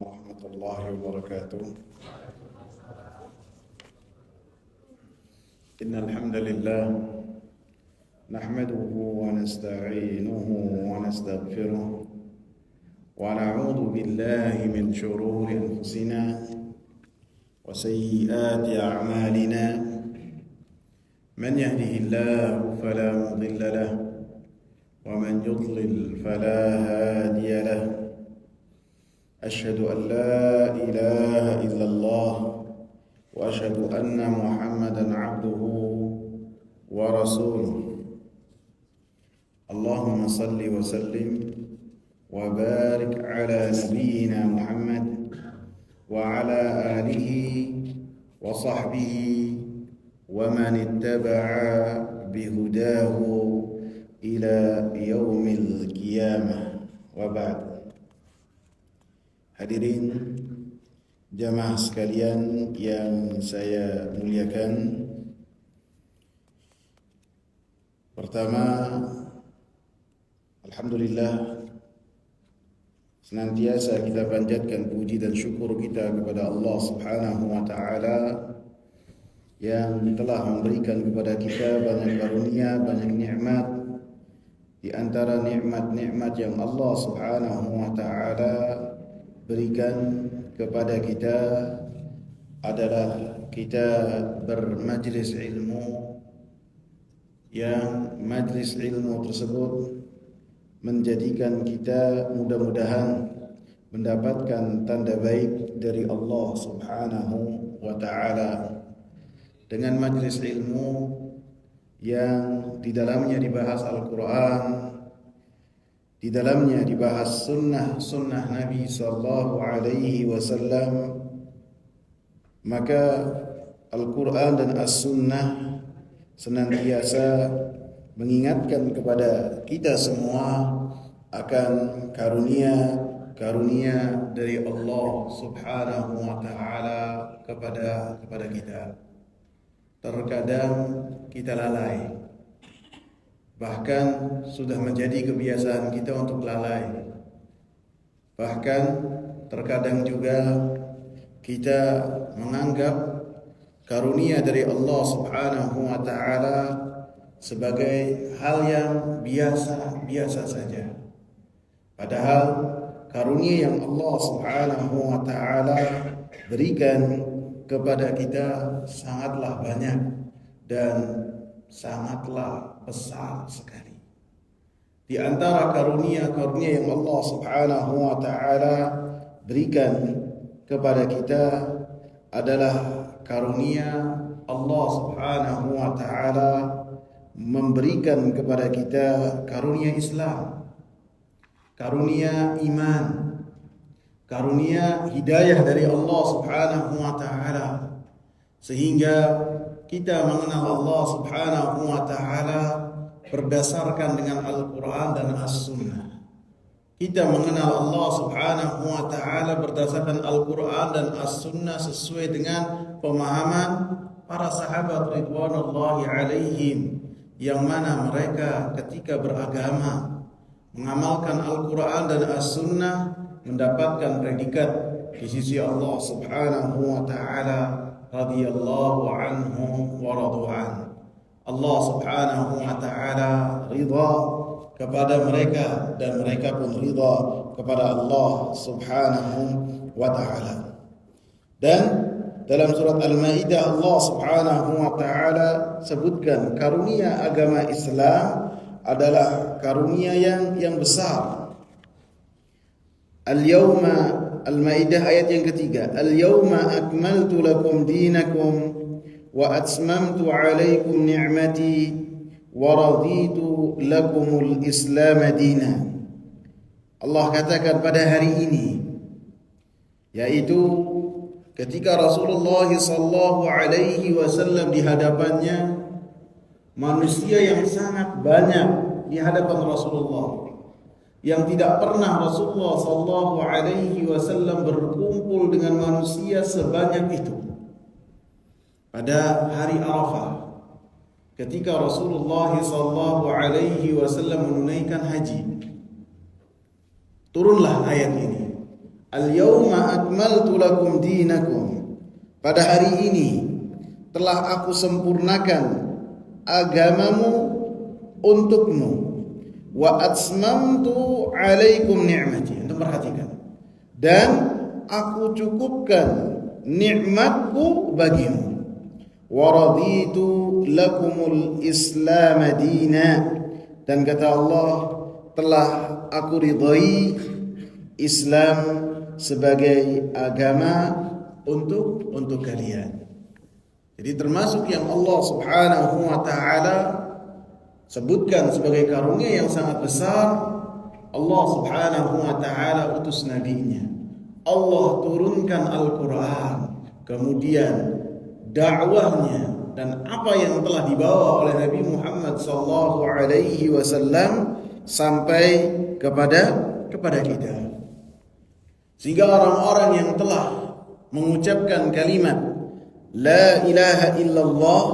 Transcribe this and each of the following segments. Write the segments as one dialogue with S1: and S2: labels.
S1: ورحمة الله وبركاته. إن الحمد لله نحمده ونستعينه ونستغفره ونعوذ بالله من شرور أنفسنا وسيئات أعمالنا. من يهده الله فلا مضل له ومن يضلل فلا هادي له. أشهد أن لا إله إلا الله وأشهد أن محمدا عبده ورسوله. اللهم صل وسلم وبارك على نبينا محمد وعلى آله وصحبه ومن اتبع بهداه إلى يوم القيامة وبعد. Hadirin jamaah sekalian yang saya muliakan, pertama, alhamdulillah, senantiasa kita panjatkan puji dan syukur kita kepada Allah Subhanahu wa taala yang telah memberikan kepada kita banyak karunia, banyak nikmat. Di antara nikmat-nikmat yang Allah Subhanahu wa taala berikan kepada kita adalah kita bermajlis ilmu, yang majlis ilmu tersebut menjadikan kita mudah-mudahan mendapatkan tanda baik dari Allah Subhanahu wa taala. Dengan majlis ilmu yang di dalamnya dibahas Al-Quran, di dalamnya dibahas sunnah Nabi sallallahu alaihi wasallam, maka Al-Quran dan As-Sunnah senantiasa mengingatkan kepada kita semua akan karunia dari Allah Subhanahu wa taala kepada kita. Terkadang kita lalai, bahkan sudah menjadi kebiasaan kita untuk lalai. Bahkan terkadang juga kita menganggap karunia dari Allah Subhanahu wa taala sebagai hal yang biasa saja. Padahal karunia yang Allah Subhanahu wa taala berikan kepada kita sangatlah banyak dan sangatlah besar sekali. Di antara karunia-karunia yang Allah Subhanahu wa taala berikan kepada kita adalah karunia Allah Subhanahu wa taala memberikan kepada kita karunia Islam, karunia iman, karunia hidayah dari Allah Subhanahu wa taala, sehingga kita mengenal Allah Subhanahu wa taala berdasarkan dengan Al-Quran dan As-Sunnah. Kita mengenal Allah Subhanahu wa taala berdasarkan Al-Quran dan As-Sunnah sesuai dengan pemahaman para sahabat ridwanullahi alaihim, yang mana mereka ketika beragama mengamalkan Al-Quran dan As-Sunnah mendapatkan predikat di sisi Allah Subhanahu wa taala radhiyallahu anhum wa radu'an. Allah Subhanahu wa taala ridha kepada mereka dan mereka pun ridha kepada Allah Subhanahu wa taala. Dan dalam surat Al-Maidah Allah Subhanahu wa taala sebutkan karunia agama Islam adalah karunia yang besar. Al-yawma, Al-Maidah ayat yang ketiga, Al-yawma akmaltu lakum dinakum wa atmamtu alaikum ni'mati wa raditu lakumul Islam dina. Allah katakan pada hari ini, yaitu ketika Rasulullah sallallahu alaihi wasallam di hadapannya manusia yang sangat banyak di hadapan Rasulullah, yang tidak pernah Rasulullah sallallahu alaihi wasallam berkumpul dengan manusia sebanyak itu. Pada hari Arafah, ketika Rasulullah sallallahu alaihi wasallam menunaikan haji, turunlah ayat ini. Al-yawma akmaltu lakum dinakum. Pada hari ini telah aku sempurnakan agamamu untukmu. Wa atmamtu alaikum ni'mati. Anda perhatikan. Dan aku cukupkan nikmatku bagimu. Wa raditu lakumul Islam dina. Dan kata Allah, telah aku ridhai Islam sebagai agama untuk kalian. Jadi termasuk yang Allah Subhanahu wa taala sebutkan sebagai karunia yang sangat besar, Allah Subhanahu wa taala utus nabinya. Allah turunkan Al-Qur'an, kemudian dakwahnya dan apa yang telah dibawa oleh Nabi Muhammad sallallahu alaihi wasallam sampai kepada kita. Sehingga orang-orang yang telah mengucapkan kalimat la ilaha illallah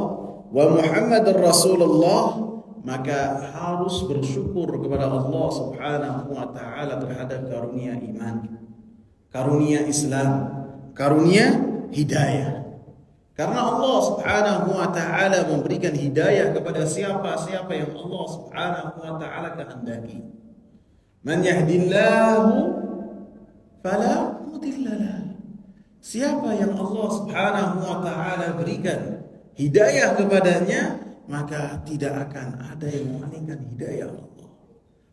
S1: wa Muhammadur Rasulullah, maka harus bersyukur kepada Allah Subhanahu wa taala terhadap karunia iman, karunia Islam, karunia hidayah. Karena Allah Subhanahu wa taala memberikan hidayah kepada siapa-siapa yang Allah Subhanahu wa taala kehendaki. Man yahdillahu fala mudhillalah. Siapa yang Allah Subhanahu wa taala berikan hidayah kepadanya, maka tidak akan ada yang memalingkan hidayah Allah.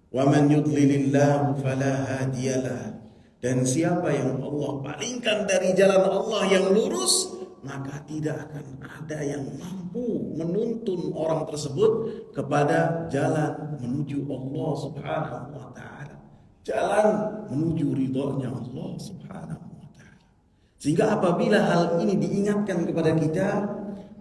S1: Wa man yudlilillahu fala hadiyalah. Dan siapa yang Allah palingkan dari jalan Allah yang lurus, maka tidak akan ada yang mampu menuntun orang tersebut kepada jalan menuju Allah Subhanahu wa taala, jalan menuju ridhonya Allah Subhanahu wa taala. Sehingga apabila hal ini diingatkan kepada kita,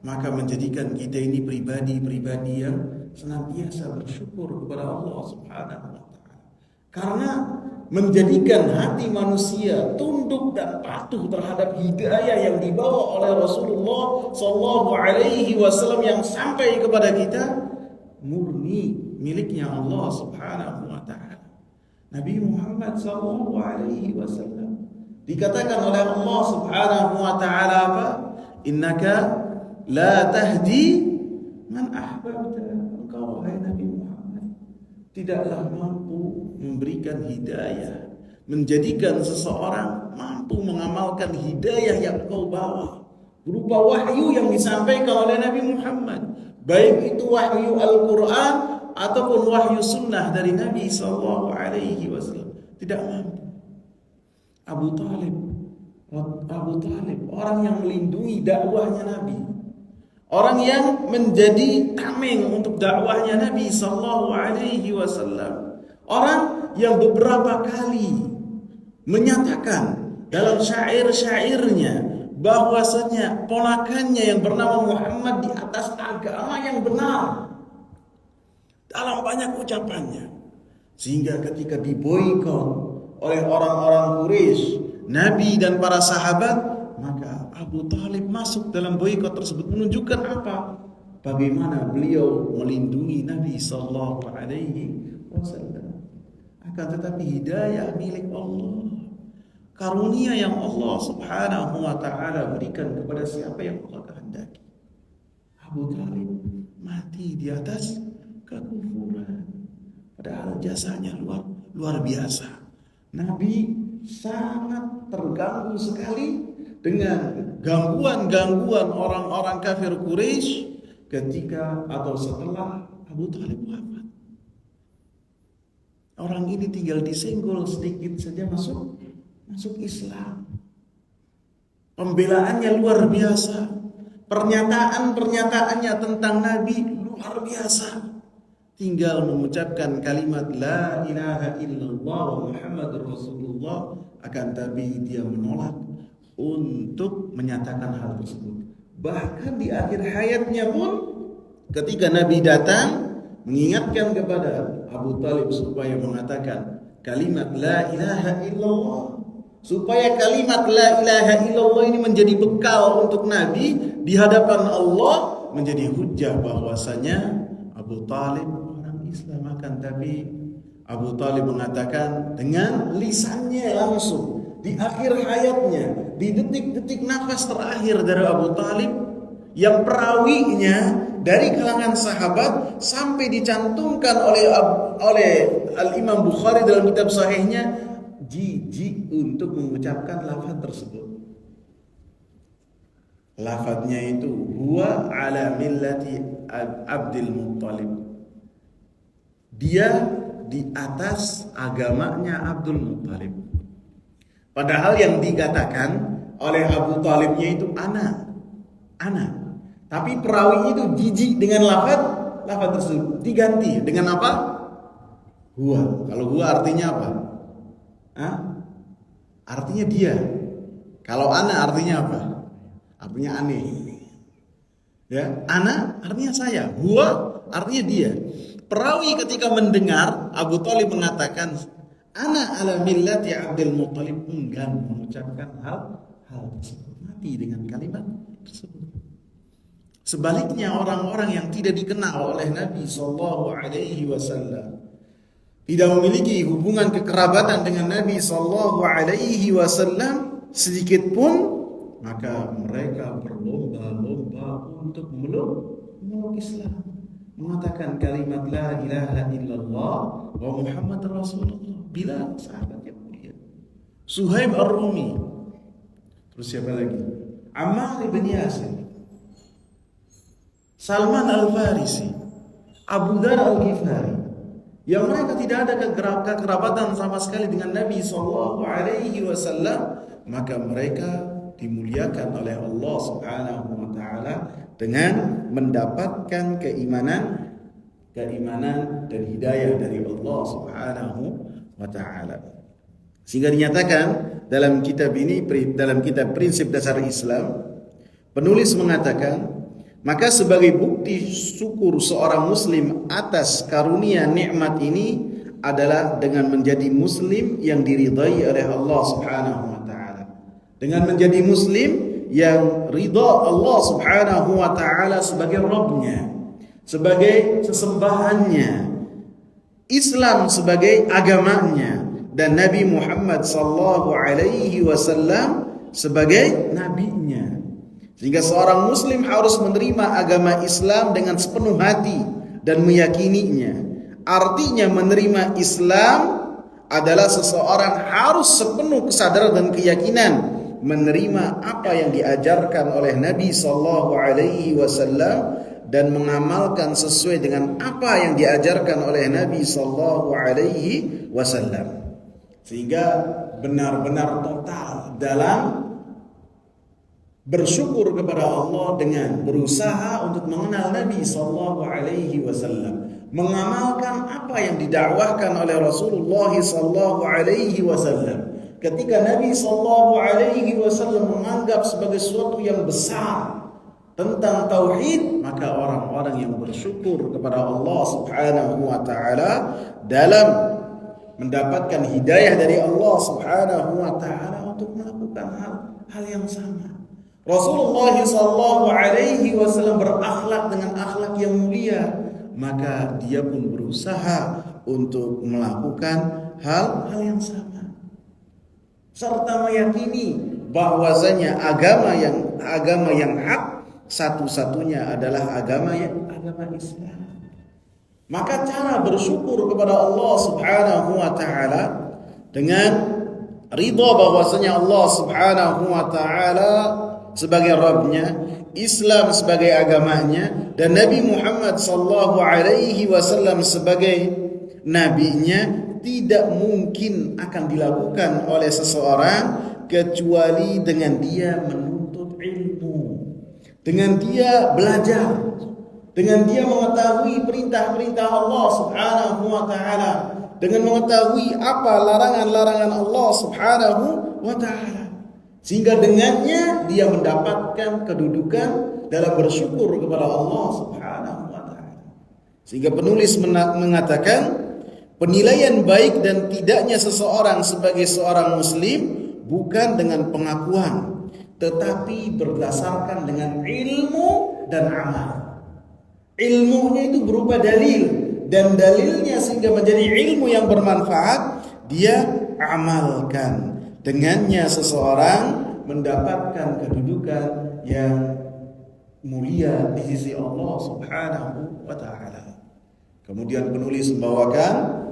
S1: maka menjadikan kita ini pribadi-pribadi yang senantiasa bersyukur kepada Allah Subhanahu wa taala. Karena menjadikan hati manusia tunduk dan patuh terhadap hidayah yang dibawa oleh Rasulullah sallallahu alaihi wasallam yang sampai kepada kita murni miliknya Allah Subhanahu wa taala. Nabi Muhammad sallallahu alaihi wasallam dikatakan oleh Allah Subhanahu wa taala apa? Innaka la tahdi man ahbabta. Engkau wahai Nabi Muhammad tidaklah mampu memberikan hidayah, menjadikan seseorang mampu mengamalkan hidayah yang kau bawa berupa wahyu yang disampaikan oleh Nabi Muhammad, baik itu wahyu Al-Quran ataupun wahyu sunnah dari Nabi sallallahu alaihi wasallam. Tidak mampu. Abu Talib orang yang melindungi dakwahnya Nabi, orang yang menjadi tameng untuk dakwahnya Nabi sallallahu alaihi wasallam, orang yang beberapa kali menyatakan dalam syair-syairnya bahwasanya ponakannya yang bernama Muhammad di atas agama yang benar dalam banyak ucapannya. Sehingga ketika diboikot oleh orang-orang Quraisy, Nabi dan para sahabat, maka Abu Talib masuk dalam boikot tersebut, menunjukkan apa? Bagaimana beliau melindungi Nabi sallallahu alaihi wasallam. Akan tetapi hidayah milik Allah, karunia yang Allah Subhanahu wa taala berikan kepada siapa yang Allah kehendaki. Abu Talib mati di atas kekufuran, padahal jasanya luar biasa. Nabi sangat terganggu sekali dengan gangguan-gangguan orang-orang kafir Quraisy ketika atau setelah Abu Talib wafat. Orang ini tinggal disenggol sedikit saja masuk Islam. Pembelaannya luar biasa. Pernyataan-pernyataannya tentang Nabi luar biasa. Tinggal mengucapkan kalimat la ilaha illallah wa Muhammadur Rasulullah, akan tapi dia menolak untuk menyatakan hal tersebut. Bahkan di akhir hayatnya pun ketika Nabi datang mengingatkan kepada Abu Talib supaya mengatakan kalimat la ilaha illallah, supaya kalimat la ilaha illallah ini menjadi bekal untuk Nabi di hadapan Allah, menjadi hujjah bahwasanya Abu Talib orang Islam. Akan tapi Abu Talib mengatakan dengan lisannya langsung, di akhir hayatnya, di detik-detik nafas terakhir dari Abu Talib, yang perawinya dari kalangan sahabat sampai dicantumkan oleh Al-Imam Bukhari dalam kitab sahihnya, jijik untuk mengucapkan lafaz tersebut. Lafaznya itu huwa ala millati Abdul Muttalib. Dia di atas agamanya Abdul Muttalib. Padahal yang dikatakan oleh Abu Talibnya itu ana. Tapi perawinya itu jijik dengan lafaz tersebut, diganti dengan apa? Huwa. Kalau huwa artinya apa? Artinya dia. Kalau ana artinya apa? Artinya aneh. Ya, ana artinya saya, huwa artinya dia. Perawi ketika mendengar Abu Talib mengatakan ana ala millati Abdul Muttalib, enggan mengucapkan hal tersebut, mati dengan kalimat tersebut. Sebaliknya orang-orang yang tidak dikenal oleh Nabi sallallahu alaihi wasallam, tidak memiliki hubungan kekerabatan dengan Nabi sallallahu alaihi wasallam sedikit pun, maka mereka berlomba-lomba untuk memeluk Islam, mengatakan kalimat la ilaha illallah wa Muhammad Rasulullah. Bilal sahabat yang mulia, Suhaib Ar-Rumi, terus siapa lagi? Ammar bin Yasir, Salman Al-Farisi, Abu Dhar Al-Ghifari, yang mereka tidak ada kekerabatan sama sekali dengan Nabi sallallahu alaihi wasallam, maka mereka dimuliakan oleh Allah Subhanahu wa taala dengan mendapatkan keimanan dan hidayah dari Allah Subhanahu wa taala. Sehingga dinyatakan dalam kitab ini, dalam kitab Prinsip Dasar Islam, penulis mengatakan, maka sebagai bukti syukur seorang muslim atas karunia nikmat ini adalah dengan menjadi muslim yang diridhai oleh Allah Subhanahu wa taala. Dengan menjadi muslim yang ridha Allah Subhanahu wa taala sebagai Rabbnya, sebagai sesembahannya, Islam sebagai agamanya, dan Nabi Muhammad sallallahu alaihi wasallam sebagai nabinya. Sehingga seorang muslim harus menerima agama Islam dengan sepenuh hati dan meyakininya. Artinya menerima Islam adalah seseorang harus sepenuh kesadaran dan keyakinan menerima apa yang diajarkan oleh Nabi sallallahu alaihi wasallam dan mengamalkan sesuai dengan apa yang diajarkan oleh Nabi sallallahu alaihi wasallam. Sehingga benar-benar total dalam bersyukur kepada Allah dengan berusaha untuk mengenal Nabi sallallahu alaihi wasallam, mengamalkan apa yang didakwahkan oleh Rasulullah sallallahu alaihi wasallam. Ketika Nabi sallallahu alaihi wasallam menganggap sebagai sesuatu yang besar tentang tauhid, maka orang-orang yang bersyukur kepada Allah Subhanahu wa taala dalam mendapatkan hidayah dari Allah Subhanahu wa taala untuk melakukan hal yang sama. Rasulullah sallallahu alaihi wasallam berakhlak dengan akhlak yang mulia, maka dia pun berusaha untuk melakukan hal yang sama, serta meyakini bahwasanya agama yang hak satu-satunya adalah agama Islam. Maka cara bersyukur kepada Allah Subhanahu wa taala dengan ridha bahwasanya Allah Subhanahu wa taala sebagai Rabbnya, Islam sebagai agamanya, dan Nabi Muhammad sallallahu alaihi wasallam sebagai nabinya, tidak mungkin akan dilakukan oleh seseorang kecuali dengan dia menuntut ilmu, dengan dia belajar, dengan dia mengetahui perintah-perintah Allah Subhanahu wa taala, dengan mengetahui apa larangan-larangan Allah Subhanahu wa taala. Sehingga dengannya dia mendapatkan kedudukan dalam bersyukur kepada Allah Subhanahu wa taala. Sehingga penulis mengatakan, penilaian baik dan tidaknya seseorang sebagai seorang muslim bukan dengan pengakuan, tetapi berdasarkan dengan ilmu dan amal. Ilmunya itu berupa dalil, dan dalilnya sehingga menjadi ilmu yang bermanfaat, dia amalkan. dengannya seseorang mendapatkan kedudukan yang mulia di sisi Allah Subhanahu wa taala. Kemudian penulis membawakan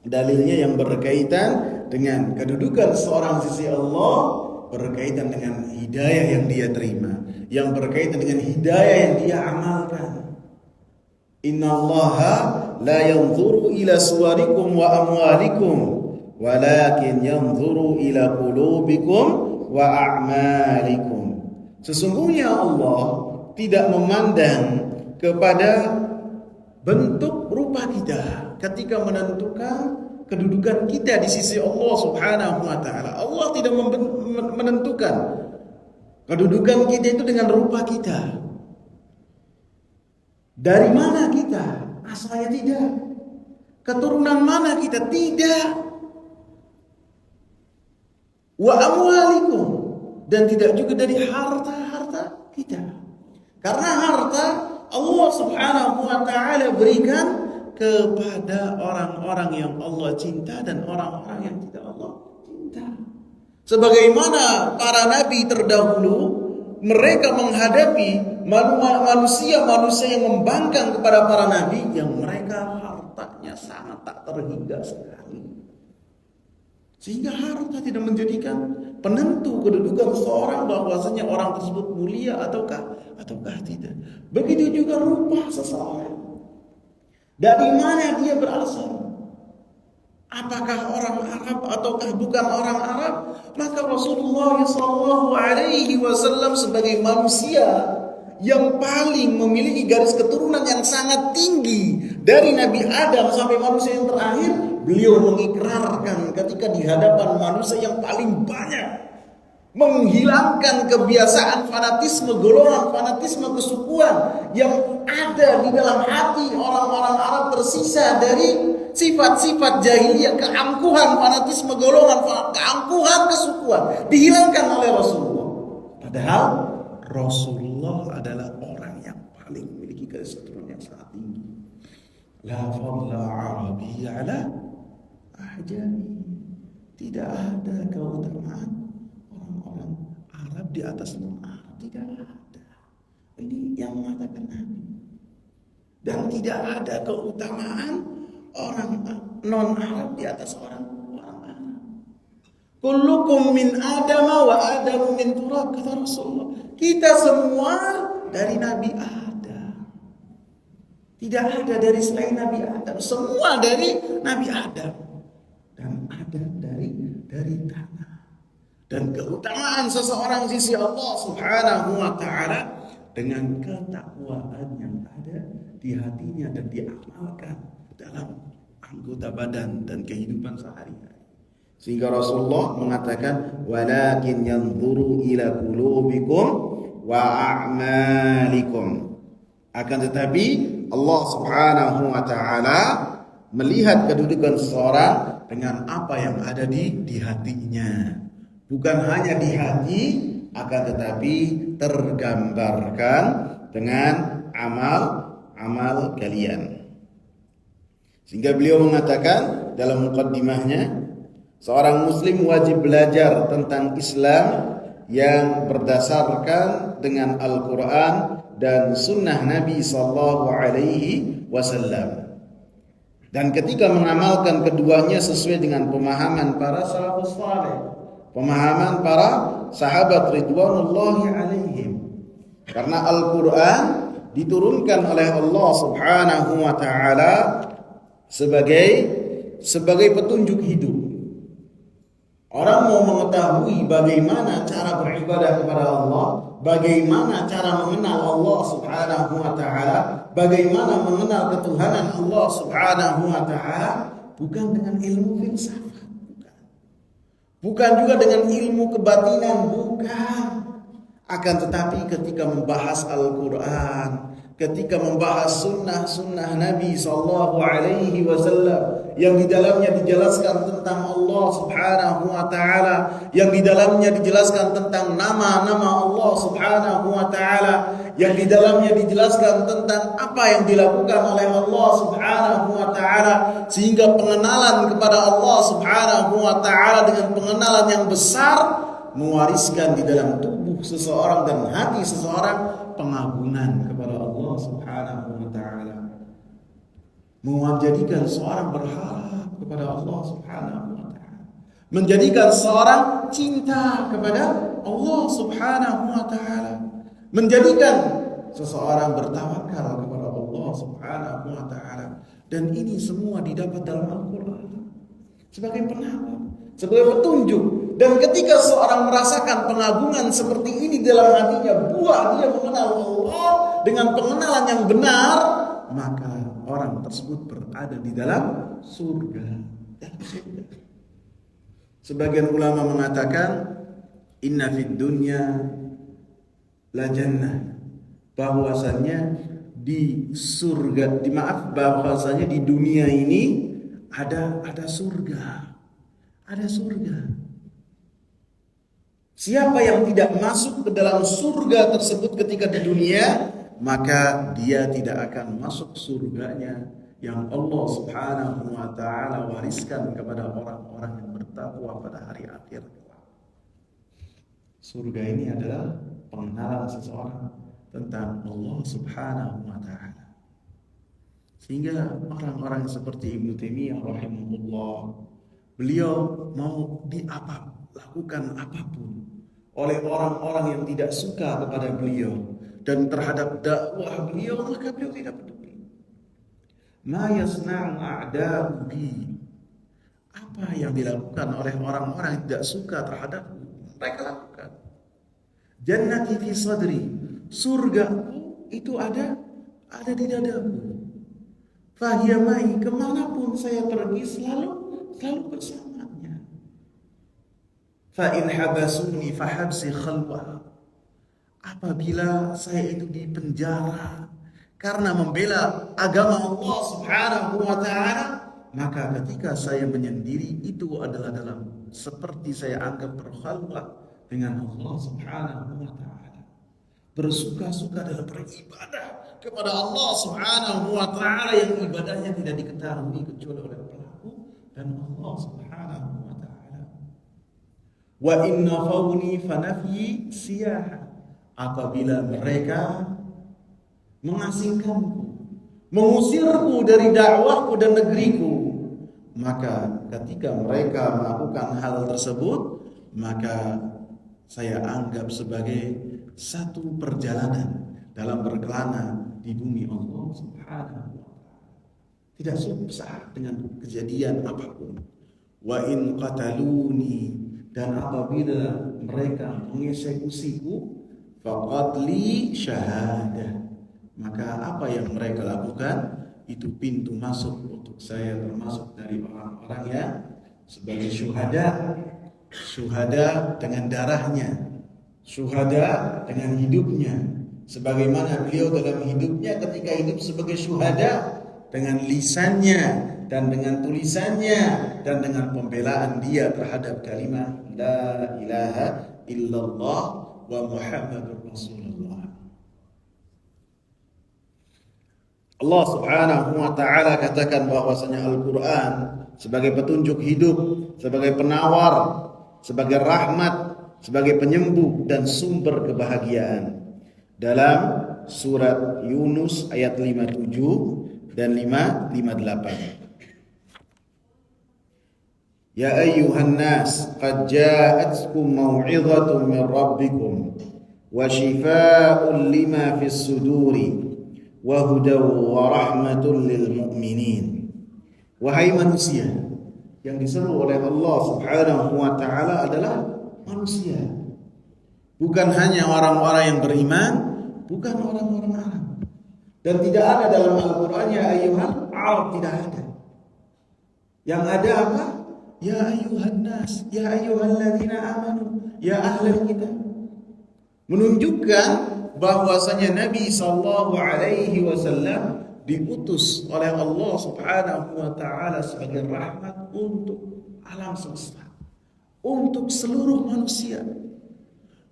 S1: dalilnya yang berkaitan dengan kedudukan seorang di sisi Allah, berkaitan dengan hidayah yang dia terima, yang berkaitan dengan hidayah yang dia amalkan. Innallaha la yanzuru ila suwarikum wa amwalikum walakin yanzuru ila qulubikum wa a'malikum. Sesungguhnya Allah tidak memandang kepada bentuk rupa kita ketika menentukan kedudukan kita di sisi Allah Subhanahu wa taala. Allah tidak menentukan kedudukan kita itu dengan rupa kita. Dari mana kita? Asalnya tidak. Keturunan mana kita? Tidak. Wa amwalikum, dan tidak juga dari harta-harta kita. Karena harta Allah Subhanahu wa taala berikan kepada orang-orang yang Allah cinta dan orang-orang yang tidak Allah cinta. Sebagaimana para nabi terdahulu, mereka menghadapi manusia-manusia yang membangkang kepada para nabi, yang mereka hartanya sangat tak terhingga sekali. Sehingga harta tidak menjadikan penentu kedudukan seseorang, bahwasanya orang tersebut mulia ataukah tidak. Begitu juga rupa seseorang. Dari mana dia berasal? Apakah orang Arab ataukah bukan orang Arab? Maka Rasulullah SAW sebagai manusia yang paling memiliki garis keturunan yang sangat tinggi, dari Nabi Adam sampai manusia yang terakhir, beliau mengikrarkan ketika di hadapan manusia yang paling banyak, menghilangkan kebiasaan fanatisme golongan, fanatisme kesukuan yang ada di dalam hati orang-orang Arab, tersisa dari sifat-sifat jahiliyah, keangkuhan, fanatisme golongan, keangkuhan kesukuan dihilangkan oleh Rasulullah. Padahal Rasulullah adalah orang yang paling memiliki garis keturunan yang sangat tinggi. La fadla Arabi ala ahjami. Tidak ada keutamaan orang-orang Arab di atas non-Arab. Tidak ada. Ini yang mengatakan Nabi. Dan tidak ada keutamaan orang non-Arab di atas orang Arab. Kullukum min Adama wa Adamu min turab, kata Rasulullah. Kita semua dari Nabi Adam. Tidak ada dari selain Nabi Adam. Semua dari Nabi Adam. Dan ada dari tanah. Dan keutamaan seseorang di sisi Allah Subhanahu wa taala dengan ketakwaan yang ada di hatinya dan diamalkan dalam anggota badan dan kehidupan sehari-hari. Sehingga Rasulullah mengatakan, walakin yanzuru ila qulubikum wa a'malikum. Akan tetapi Allah Subhanahu wa taala melihat kedudukan seseorang dengan apa yang ada di hatinya. Bukan hanya di hati, akan tetapi tergambarkan dengan amal kalian. Sehingga beliau mengatakan dalam muqaddimahnya, seorang muslim wajib belajar tentang Islam yang berdasarkan dengan Al-Quran dan sunnah Nabi SAW. Dan ketika mengamalkan keduanya sesuai dengan pemahaman para salafus saleh, pemahaman para sahabat ridwanullahi alaihim. Karena Al-Quran diturunkan oleh Allah Subhanahu wa taala sebagai petunjuk hidup. Orang mau mengetahui bagaimana cara beribadah kepada Allah, bagaimana cara mengenal Allah Subhanahu wa taala, bagaimana mengenal ketuhanan Allah Subhanahu wa taala, bukan dengan ilmu filsafat, bukan juga dengan ilmu kebatinan, bukan. Akan tetapi ketika membahas Al-Quran, ketika membahas sunnah Nabi Sallallahu Alaihi Wasallam, yang di dalamnya dijelaskan tentang Allah Subhanahu Wa Taala, yang di dalamnya dijelaskan tentang nama-nama Allah Subhanahu Wa Taala, yang di dalamnya dijelaskan tentang apa yang dilakukan oleh Allah Subhanahu Wa Taala, sehingga pengenalan kepada Allah Subhanahu Wa Taala dengan pengenalan yang besar mewariskan di dalam tubuh seseorang dan hati seseorang pengagungan kepada Allah Subhanahu wa taala. Menjadikan seorang berharap kepada Allah Subhanahu wa taala. Menjadikan seorang cinta kepada Allah Subhanahu wa taala. Menjadikan seseorang bertawakal kepada Allah Subhanahu wa taala. Dan ini semua didapat dalam Al-Qur'an sebagai penawar, sebagai petunjuk. Dan ketika seorang merasakan pengagungan seperti ini dalam hatinya, buah dia mengenal Allah dengan pengenalan yang benar, maka orang tersebut berada di dalam surga. Sebagian ulama mengatakan inna fid dunya la jannah, bahwasannya di surga, bahwasanya di dunia ini ada surga. Ada surga. Siapa yang tidak masuk ke dalam surga tersebut ketika di dunia, maka dia tidak akan masuk surganya yang Allah Subhanahu wa taala wariskan kepada orang-orang yang bertakwa pada hari akhir. Surga ini adalah pengenalan seseorang tentang Allah Subhanahu wa taala. Sehingga orang-orang seperti Ibnu Taimiyah rahimahullah, beliau mau lakukan apapun oleh orang-orang yang tidak suka kepada beliau dan terhadap dakwah beliau, maka beliau tidak peduli. Ma yasna'u a'da'u bi, apa yang dilakukan oleh orang-orang yang tidak suka terhadap mereka lakukan. Jannati fi sadri, surgaku itu ada di dadaku. Fahiyamai, kemanapun saya pergi selalu bersamanya. Fa in habasuni fahabsi khalwah, apabila saya itu dipenjara karena membela agama Allah Subhanahu wa taala, maka ketika saya menyendiri itu adalah dalam seperti saya anggap berkhalwah dengan Allah Subhanahu wa taala. Bersuka-suka dalam beribadah kepada Allah Subhanahu wa taala yang ibadahnya tidak diketahui kecuali oleh pelaku dan Allah Subhanahu wa taala. Wa inna fauni fanafyi siyaha, apabila mereka mengasingkanku, mengusirku dari dakwahku dan negeriku, maka ketika mereka melakukan hal tersebut, maka saya anggap sebagai satu perjalanan dalam berkelana di bumi Allah Subhanahu wa taala. Tidak susah dengan kejadian apapun. Wa in qataluni, dan apabila mereka mengeksekusiku, faqatli syahadah, maka apa yang mereka lakukan itu pintu masuk untuk saya termasuk dari orang-orang yang sebagai syuhada dengan darahnya, syuhada dengan hidupnya, sebagaimana beliau dalam hidupnya ketika hidup sebagai syuhada dengan lisannya dan dengan tulisannya dan dengan pembelaan dia terhadap kalimat la ilaha illallah wa muhammadur rasulullah. Allah Subhanahu wa taala katakan bahwasanya Al-Qur'an sebagai petunjuk hidup, sebagai penawar, sebagai rahmat, sebagai penyembuh dan sumber kebahagiaan. Dalam surat Yunus ayat 57 dan 558. Ya ayyuhan nas qad ja'atkum mau'izatun min rabbikum wa shifaa'un lima fis suduri wa hudaw wa rahmatun lil mu'minin. Wahai manusia, yang diseru oleh Allah Subhanahu wa taala adalah manusia. Bukan hanya orang-orang yang beriman, bukan orang-orang Arab. Dan tidak ada dalam Al-Qur'an ya ayyuhal Arab, tidak ada. Yang ada apa? Ya ayyuhan nas, ya ayyuhalladzina amanu, ya ahlal kitab. menunjukkan bahwasanya Nabi sallallahu alaihi wasallam diutus oleh Allah Subhanahu wa taala sebagai rahmat untuk alam semesta, untuk seluruh manusia.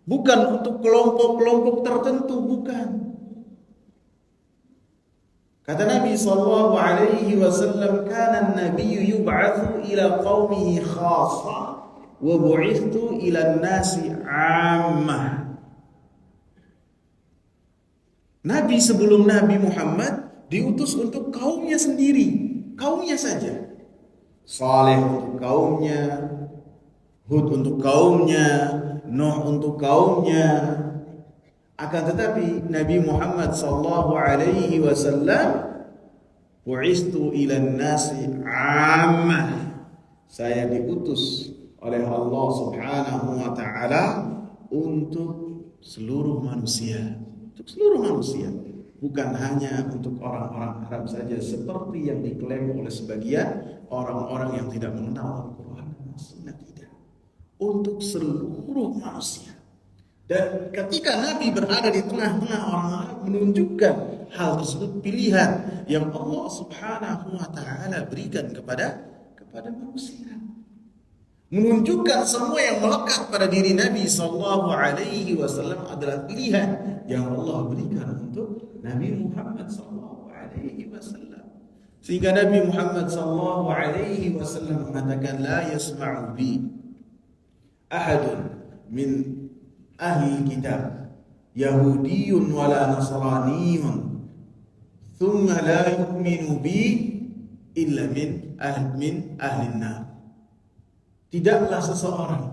S1: Bukan untuk kelompok-kelompok tertentu, bukan. Kata Nabi sallallahu alaihi wasallam, "Kana an-nabiyyu yub'atsu ila qaumihi khassa wa bu'ithtu ila an-nasi 'ammah." Nabi sebelum Nabi Muhammad diutus untuk kaumnya sendiri, kaumnya saja. Saleh untuk kaumnya, Hud untuk kaumnya, Nuh untuk kaumnya. Akan tetapi Nabi Muhammad sallallahu alaihi wasallam, bu'istu ilan nasi 'ammah. Saya diutus oleh Allah Subhanahu wa taala untuk seluruh manusia, untuk seluruh manusia, bukan hanya untuk orang-orang Arab saja seperti yang diklaim oleh sebagian orang-orang yang tidak mengenal Al-Qur'an dan Sunnah. Tidak, untuk seluruh manusia. Dan ketika Nabi berada di tengah-tengah orang Arab, menunjukkan hal tersebut pilihan yang Allah Subhanahu wa taala berikan kepada manusia. Menunjukkan semua yang melekat pada diri Nabi sallallahu alaihi wasallam adalah pilihan yang Allah berikan untuk Nabi Muhammad sallallahu alaihi wasallam. Sehingga Nabi Muhammad sallallahu alaihi wasallam mengatakan, la yasma'u bi ahadun min ahli kitab Yahudiyun wala Nasraniyun thumma la yu'minu bi illa min ahli nar. Tidaklah seseorang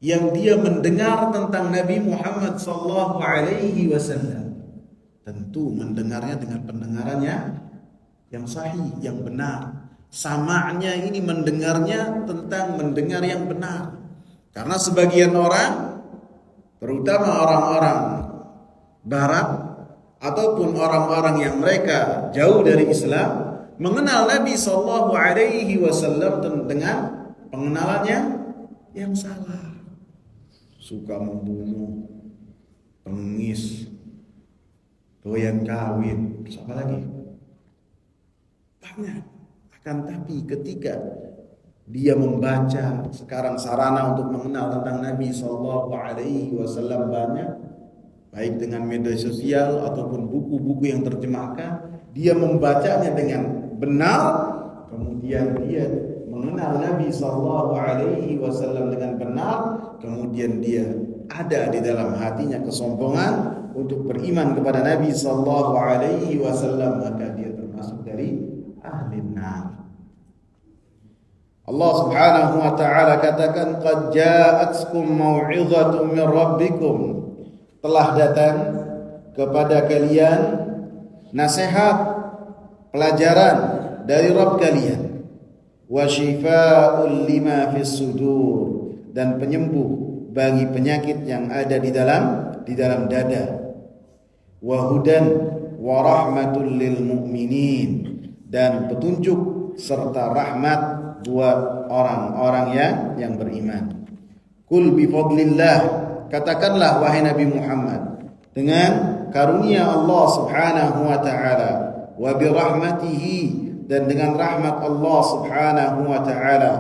S1: yang dia mendengar tentang Nabi Muhammad sallallahu alaihi wasallam, tentu mendengarnya dengan pendengarannya yang sahih, yang benar. Sama'nya ini mendengarnya tentang mendengar yang benar. Karena sebagian orang, terutama orang-orang barat ataupun orang-orang yang mereka jauh dari Islam, mengenal Nabi sallallahu alaihi wasallam dengan pengenalannya yang salah. Suka membunuh, pengis, doyan kawin, terus apa lagi? Banyak. Akan tapi ketika dia membaca sekarang sarana untuk mengenal tentang Nabi sallallahu alaihi wasallam banyak, baik dengan media sosial ataupun buku-buku yang terjemahkan, dia membacanya dengan benar, kemudian dia mengenal Nabi sallallahu alaihi wasallam dengan benar, kemudian dia ada di dalam hatinya kesombongan untuk beriman kepada Nabi sallallahu alaihi wasallam, maka dia termasuk dari ahli nar. Allah Subhanahu wa taala katakan, qad ja'atkum mau'izatun min rabbikum, telah datang kepada kalian nasihat, pelajaran dari Rabb kalian, wa shifaa'un lima fis sudur, dan penyembuh bagi penyakit yang ada di dalam dada, wa hudan wa rahmatul lil mu'minin, dan petunjuk serta rahmat buat orang-orang yang beriman. Kul bi fadlillah, katakanlah wahai Nabi Muhammad, dengan karunia Allah Subhanahu wa taala, wa bi rahmatihi, dan dengan rahmat Allah Subhanahu wa taala,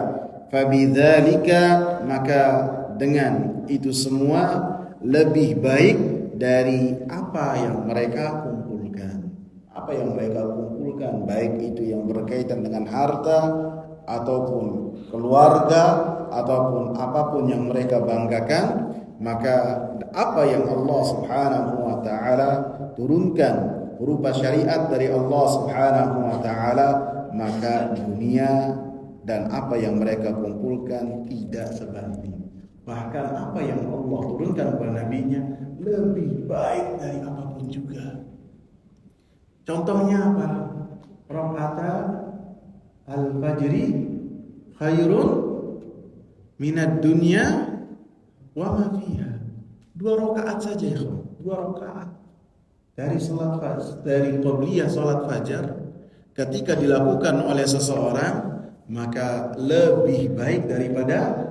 S1: fa bidzalika, maka dengan itu semua lebih baik dari apa yang mereka kumpulkan. Apa yang mereka kumpulkan, baik itu yang berkaitan dengan harta ataupun keluarga ataupun apapun yang mereka banggakan, maka apa yang Allah Subhanahu wa taala turunkan berupa syariat dari Allah Subhanahu wa taala, maka dunia dan apa yang mereka kumpulkan tidak sebanding. Bahkan apa yang Allah turunkan kepada nabinya lebih baik dari apapun juga. Contohnya apa? Raka'ata al-fajri khairun minad dunya wa ma fiha. 2 rakaat saja ya, 2 rakaat dari salat fajr, dari qabliyah salat fajar, ketika dilakukan oleh seseorang, maka lebih baik daripada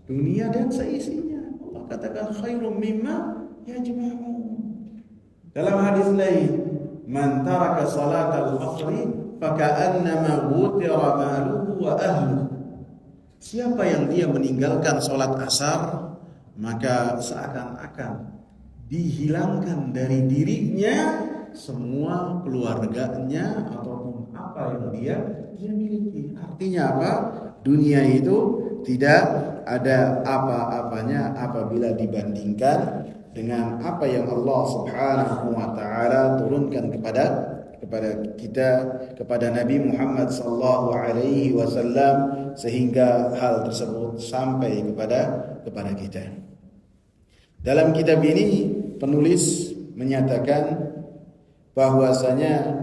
S1: dunia dan seisinya. Allah katakan khairum mimma yajma'un. Dalam hadis lain, man taraka salatal asri faka'annama wutira maluhu wa ahluhu. Siapa yang dia meninggalkan salat asar, maka seakan-akan dihilangkan dari dirinya semua keluarganya ataupun apa yang dia miliki. Artinya apa? Dunia itu tidak ada apa-apanya apabila dibandingkan dengan apa yang Allah Subhanahu wa taala turunkan kepada kita, kepada Nabi Muhammad sallallahu alaihi wasallam, sehingga hal tersebut sampai kepada kita. Dalam kitab ini penulis menyatakan bahwasanya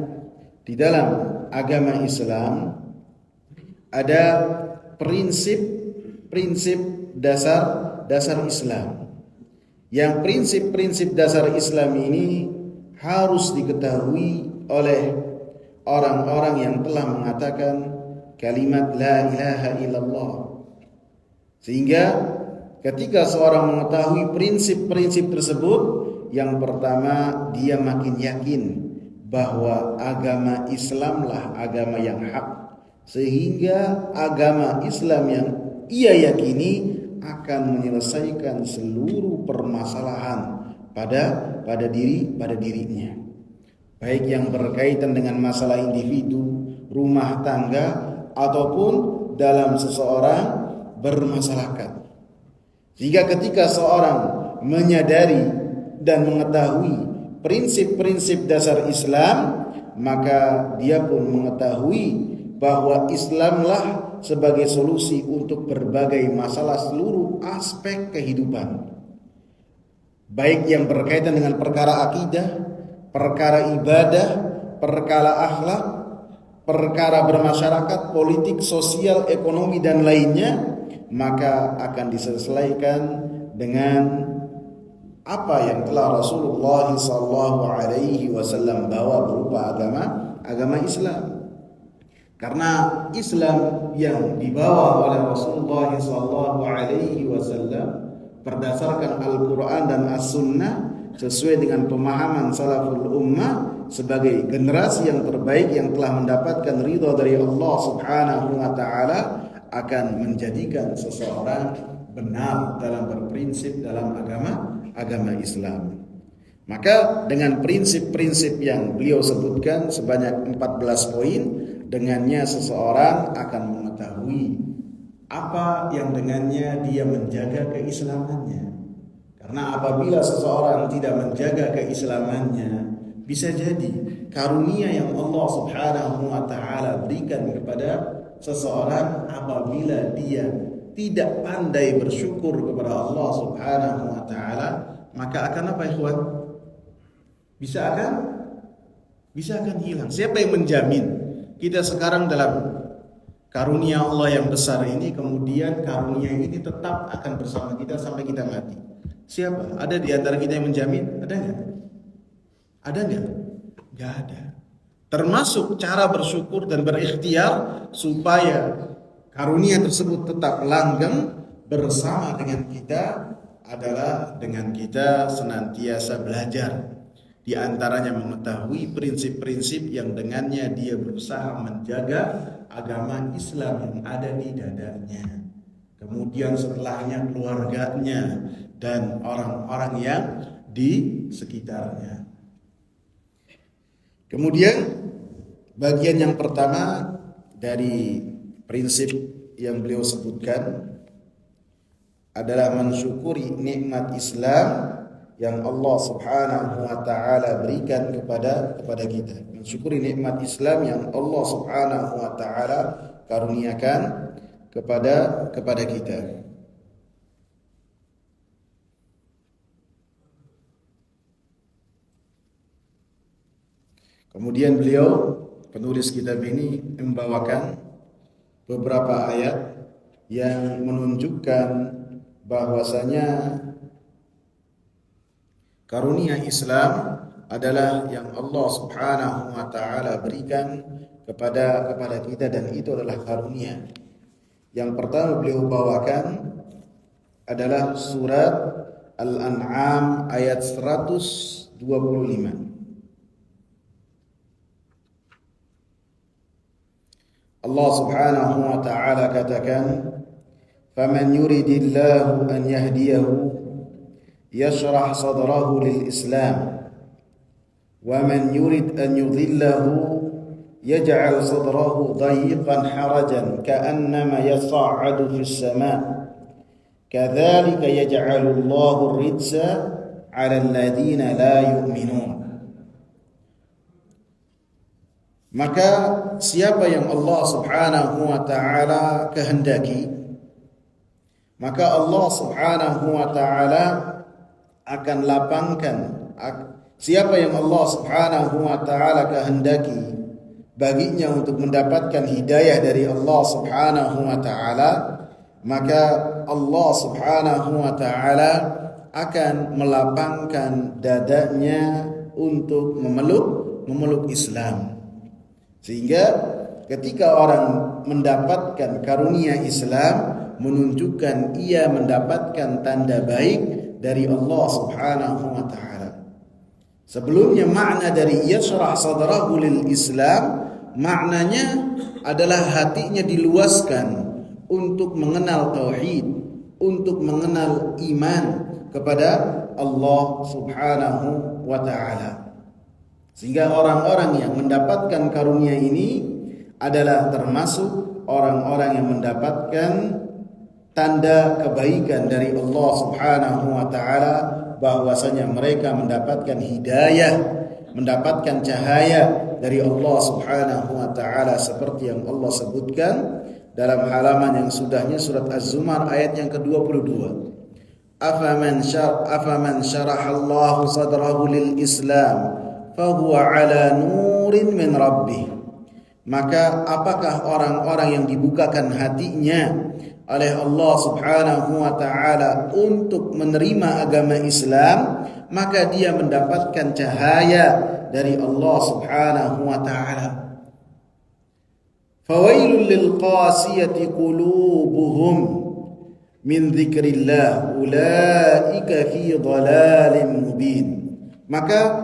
S1: di dalam agama Islam ada prinsip dasar Islam. Yang prinsip-prinsip dasar Islam ini harus diketahui oleh orang-orang yang telah mengatakan kalimat la ilaha illallah. Sehingga ketika seorang mengetahui prinsip-prinsip tersebut, yang pertama dia makin yakin bahwa agama Islamlah agama yang hak, sehingga agama Islam yang ia yakini akan menyelesaikan seluruh permasalahan pada dirinya, baik yang berkaitan dengan masalah individu, rumah tangga, ataupun dalam seseorang bermasyarakat. Jika ketika seorang menyadari dan mengetahui prinsip-prinsip dasar Islam, maka dia pun mengetahui bahwa Islamlah sebagai solusi untuk berbagai masalah seluruh aspek kehidupan, baik yang berkaitan dengan perkara akidah, perkara ibadah, perkara akhlak, perkara bermasyarakat, politik, sosial, ekonomi, dan lainnya, maka akan diselesaikan dengan apa yang telah Rasulullah SAW bawa berupa agama Islam. Karena Islam yang dibawa oleh Rasulullah SAW berdasarkan Al-Quran dan As-Sunnah sesuai dengan pemahaman salaful ummah sebagai generasi yang terbaik yang telah mendapatkan ridha dari Allah Subhanahu wa taala, akan menjadikan seseorang benar dalam berprinsip dalam agama Islam. Maka dengan prinsip-prinsip yang beliau sebutkan sebanyak 14 poin, dengannya seseorang akan mengetahui apa yang dengannya dia menjaga keislamannya. Karena apabila seseorang tidak menjaga keislamannya, bisa jadi karunia yang Allah Subhanahu wa taala berikan kepada seseorang apabila dia tidak pandai bersyukur kepada Allah Subhanahu wa taala, maka akan apa ikhwan? Bisa akan hilang. Siapa yang menjamin kita sekarang dalam karunia Allah yang besar ini, kemudian karunia ini tetap akan bersama kita sampai kita mati? Siapa? Ada di antara kita yang menjamin? Ada enggak? Ada enggak? Enggak ada. Termasuk cara bersyukur dan berikhtiar supaya karunia tersebut tetap langgeng bersama dengan kita adalah dengan kita senantiasa belajar. Di antaranya mengetahui prinsip-prinsip yang dengannya dia berusaha menjaga agama Islam yang ada di dadanya. Kemudian setelahnya keluarganya dan orang-orang yang di sekitarnya. Kemudian bagian yang pertama dari prinsip yang beliau sebutkan adalah mensyukuri nikmat Islam yang Allah Subhanahu wa taala berikan kepada kita. Mensyukuri nikmat Islam yang Allah Subhanahu wa taala karuniakan kepada kita. Kemudian beliau, penulis kitab ini, membawakan beberapa ayat yang menunjukkan bahwasanya karunia Islam adalah yang Allah Subhanahu wa taala berikan kepada kita, dan itu adalah karunia. Yang pertama beliau bawakan adalah surat Al-An'am ayat 125. Allah Subhanahu wa ta'ala katakan, "Faman yuridillahu an yahdiyahu yashrah sadrahu lil Islam, wa man yurid an yudhillahu yaj'al sadrahu dayiqan harajan ka'annama yas'adu fis sama' kadzalika yaj'alu Allahu ar-rijsa 'alal ladzina la yu'minun." Maka siapa yang Allah Subhanahu wa ta'ala kehendaki, maka Allah Subhanahu wa ta'ala akan lapangkan. Siapa yang Allah Subhanahu wa ta'ala kehendaki baginya untuk mendapatkan hidayah dari Allah Subhanahu wa ta'ala, maka Allah Subhanahu wa ta'ala akan melapangkan dadanya untuk memeluk Islam. Sehingga ketika orang mendapatkan karunia Islam, menunjukkan ia mendapatkan tanda baik dari Allah Subhanahu wa ta'ala. Sebelumnya makna dari yashrah sadrahu lil Islam, maknanya adalah hatinya diluaskan untuk mengenal tauhid, untuk mengenal iman kepada Allah Subhanahu wa ta'ala. Sehingga orang-orang yang mendapatkan karunia ini adalah termasuk orang-orang yang mendapatkan tanda kebaikan dari Allah Subhanahu wa ta'ala, bahwasanya mereka mendapatkan hidayah, mendapatkan cahaya dari Allah Subhanahu wa ta'ala, seperti yang Allah sebutkan dalam halaman yang sudahnya surat Az-Zumar ayat yang ke-22. Afaman syarahallahu sadrahu lil Islam fahuwa ala nurin min rabbih. Maka apakah orang-orang yang dibukakan hatinya oleh Allah Subhanahu wa ta'ala untuk menerima agama Islam, maka dia mendapatkan cahaya dari Allah Subhanahu wa ta'ala. Fawailul lil qasiyati qulubuhum min dzikrillah ulaika fi dhalalin mubin. Maka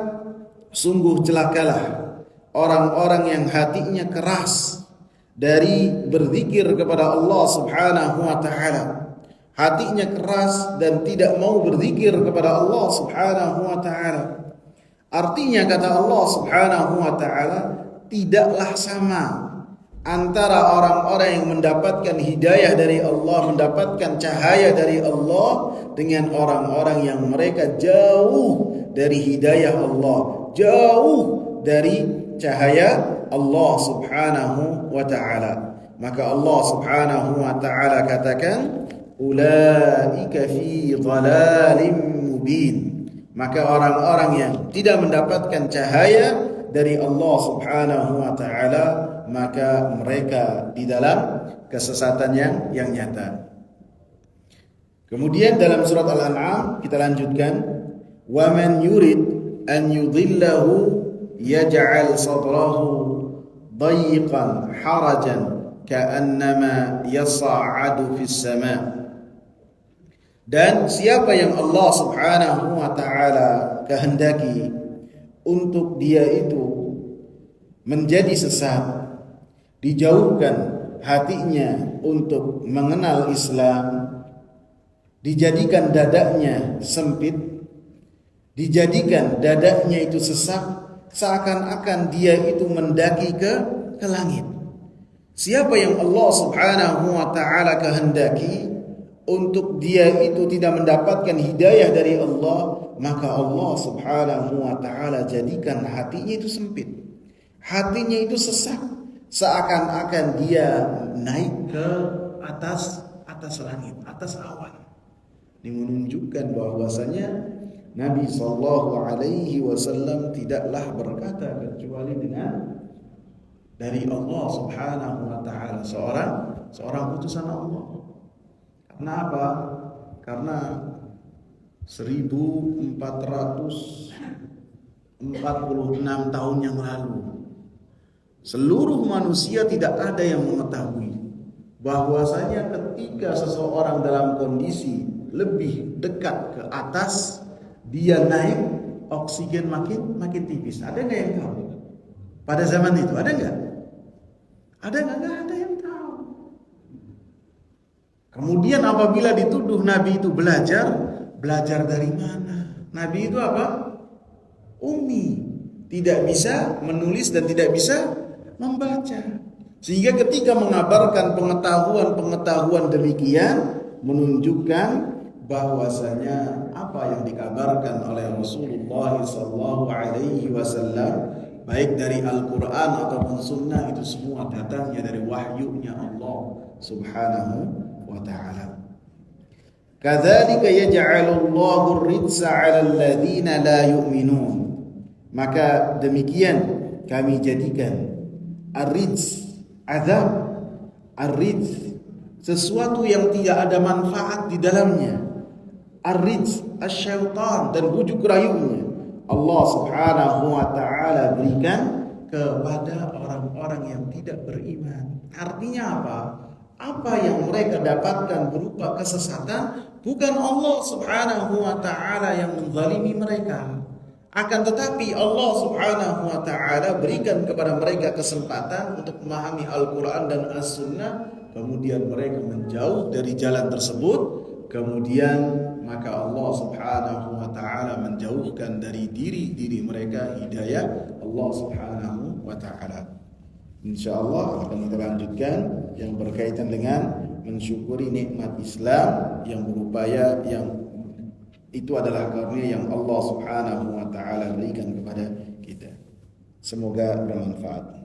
S1: sungguh celakalah orang-orang yang hatinya keras dari berzikir kepada Allah Subhanahu wa ta'ala. Hatinya keras dan tidak mau berzikir kepada Allah Subhanahu wa ta'ala. Artinya kata Allah Subhanahu wa ta'ala, tidaklah sama antara orang-orang yang mendapatkan hidayah dari Allah, mendapatkan cahaya dari Allah, dengan orang-orang yang mereka jauh dari hidayah Allah, jauh dari cahaya Allah Subhanahu wa ta'ala. Maka Allah Subhanahu wa ta'ala katakan, ulaika fi dhalalim mubin. Maka orang-orang yang tidak mendapatkan cahaya dari Allah Subhanahu wa ta'ala, maka mereka di dalam kesesatan yang nyata. Kemudian dalam surat Al-An'am kita lanjutkan, wa man yurid an yudhillahu yaj'al sadrahu dayiqan harajan ka'annama yas'adu fis sama'. Dan siapa yang Allah Subhanahu wa ta'ala kehendaki untuk dia itu menjadi sesat, dijauhkan hatinya untuk mengenal Islam, dijadikan dadanya sempit, dijadikan dadanya itu sesak, seakan-akan dia itu mendaki ke langit. Siapa yang Allah Subhanahu wa ta'ala kehendaki untuk dia itu tidak mendapatkan hidayah dari Allah, maka Allah Subhanahu wa ta'ala jadikan hatinya itu sempit, hatinya itu sesak, seakan-akan dia naik ke atas langit, atas awan. Ini menunjukkan bahwasanya Nabi sallallahu alaihi wasallam tidaklah berkata kecuali dengan dari Allah Subhanahu wa ta'ala, seorang utusan Allah. Kenapa? Karena 1446 tahun yang lalu seluruh manusia tidak ada yang mengetahui bahwasanya ketika seseorang dalam kondisi lebih dekat ke atas, dia naik, oksigen makin tipis. Ada nggak yang tahu? Pada zaman itu ada nggak? Ada nggak? Nggak ada yang tahu. Kemudian apabila dituduh Nabi itu belajar dari mana? Nabi itu apa? Ummi, tidak bisa menulis dan tidak bisa membaca. Sehingga ketika mengabarkan pengetahuan demikian menunjukkan bahwasanya apa yang dikabarkan oleh Rasulullah sallallahu alaihi wasallam baik dari Al-Qur'an ataupun sunnah itu semua datangnya dari wahyunya Allah Subhanahu wa ta'ala. Kadzalika yaj'alullahu ar-rijsa 'alal ladzina la yu'minun. Maka demikian kami jadikan ar-rijs, azab, ar-rijs, sesuatu yang tidak ada manfaat di dalamnya. Ar-rijs, asyaitan, dan bujuk rayunya Allah Subhanahu wa ta'ala berikan kepada orang-orang yang tidak beriman. Artinya apa? Apa yang mereka dapatkan berupa kesesatan, bukan Allah Subhanahu wa ta'ala yang menzalimi mereka. Akan tetapi Allah Subhanahu wa ta'ala berikan kepada mereka kesempatan untuk memahami Al-Quran dan As-Sunnah. Kemudian mereka menjauh dari jalan tersebut. Kemudian maka Allah Subhanahu wa ta'ala menjauhkan dari diri mereka hidayah Allah Subhanahu wa ta'ala. InsyaAllah akan kita lanjutkan yang berkaitan dengan mensyukuri nikmat Islam yang berupaya yang itu adalah karunia yang Allah Subhanahu wa ta'ala berikan kepada kita. Semoga bermanfaat.